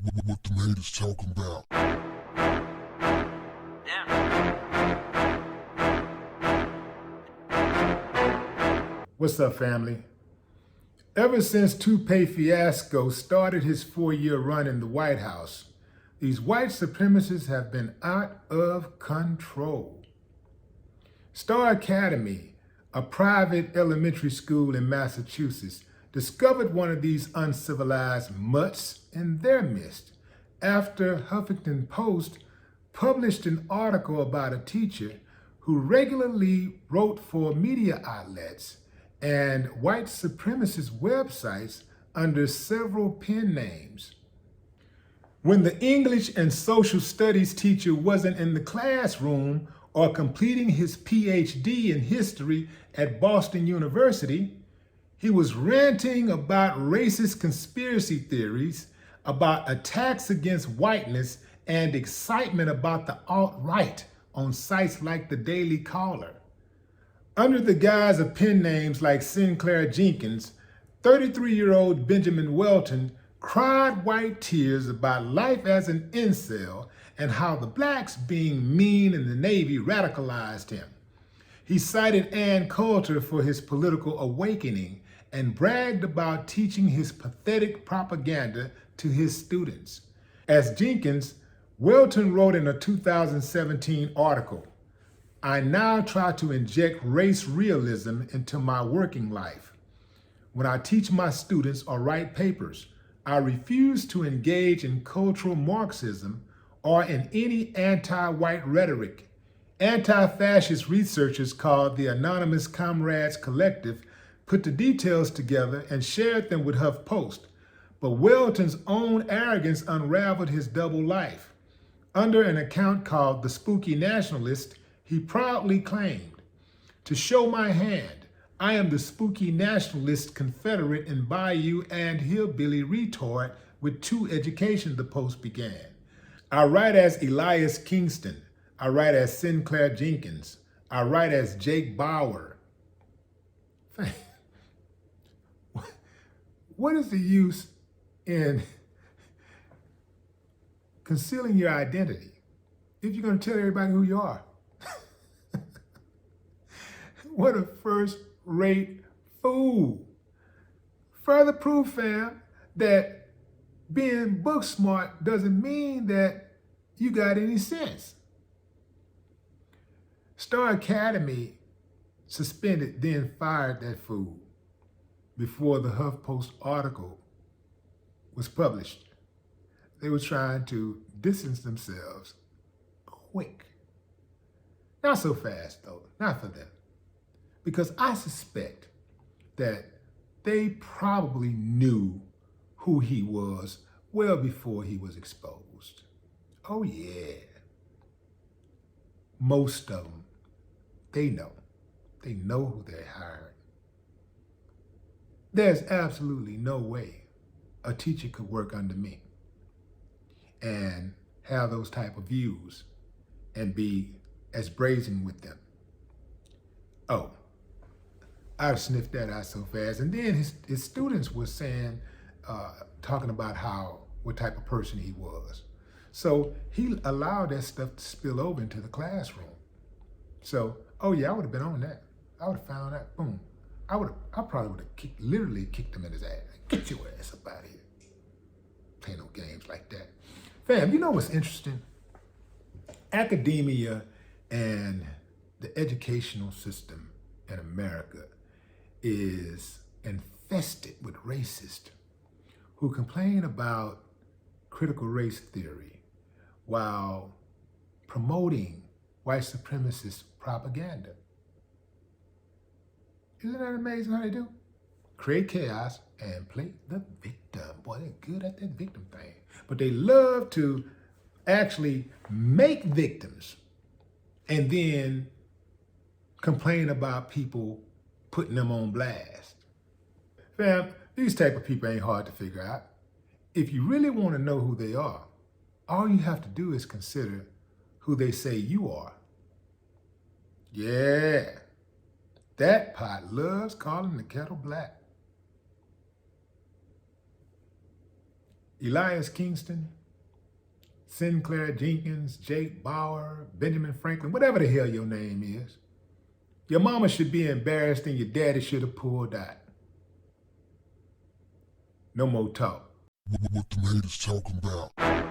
What the haters talking about? What's up, family? Ever since Toupee Fiasco started his 4-year run in the White House, these white supremacists have been out of control. Star Academy, a private elementary school in Massachusetts, discovered one of these uncivilized mutts in their midst after Huffington Post published an article about a teacher who regularly wrote for media outlets and white supremacist websites under several pen names. When the English and social studies teacher wasn't in the classroom or completing his PhD in history at Boston University, he was ranting about racist conspiracy theories, about attacks against whiteness, and excitement about the alt-right on sites like the Daily Caller. Under the guise of pen names like Sinclair Jenkins, 33-year-old Benjamin Welton cried white tears about life as an incel and how the blacks being mean in the Navy radicalized him. He cited Ann Coulter for his political awakening and bragged about teaching his pathetic propaganda to his students. As Jenkins, Welton wrote in a 2017 article, "I now try to inject race realism into my working life. When I teach my students or write papers, I refuse to engage in cultural Marxism or in any anti-white rhetoric. Anti-fascist researchers called the Anonymous Comrades Collective put the details together and shared them with HuffPost. But Welton's own arrogance unraveled his double life. Under an account called The Spooky Nationalist, he proudly claimed, 'To show my hand, I am the spooky nationalist Confederate and Bayou and hillbilly retard with 2 education,' the Post began. 'I write as Elias Kingston. I write as Sinclair Jenkins. I write as Jake Bauer.' What is the use in concealing your identity if you're going to tell everybody who you are? What a first-rate fool. Further proof, fam, that being book smart doesn't mean that you got any sense. Star Academy suspended, then fired that fool before the HuffPost article was published. They were trying to distance themselves quick. Not so fast, though, not for them. Because I suspect that they probably knew who he was well before he was exposed. Oh yeah. Most of them, they know. They know who they're hiring. There's absolutely no way a teacher could work under me and have those type of views and be as brazen with them. Oh, I'd sniffed that out so fast. And then his students were saying, talking about what type of person he was. So he allowed that stuff to spill over into the classroom. So, oh yeah, I would have been on that. I would have found that, boom. I probably would have literally kicked him in his ass. Get your ass up out of here. Play no games like that. Fam, you know what's interesting? Academia and the educational system in America is infested with racists who complain about critical race theory while promoting white supremacist propaganda. Isn't that amazing how they do? Create chaos and play the victim. Boy, they're good at that victim thing. But they love to actually make victims and then complain about people putting them on blast. Fam, these type of people ain't hard to figure out. If you really want to know who they are, all you have to do is consider who they say you are. Yeah, that pot loves calling the kettle black. Elias Kingston, Sinclair Jenkins, Jake Bauer, Benjamin Franklin, whatever the hell your name is. Your mama should be embarrassed and your daddy should have pulled out. No more talk. What the haters talking about?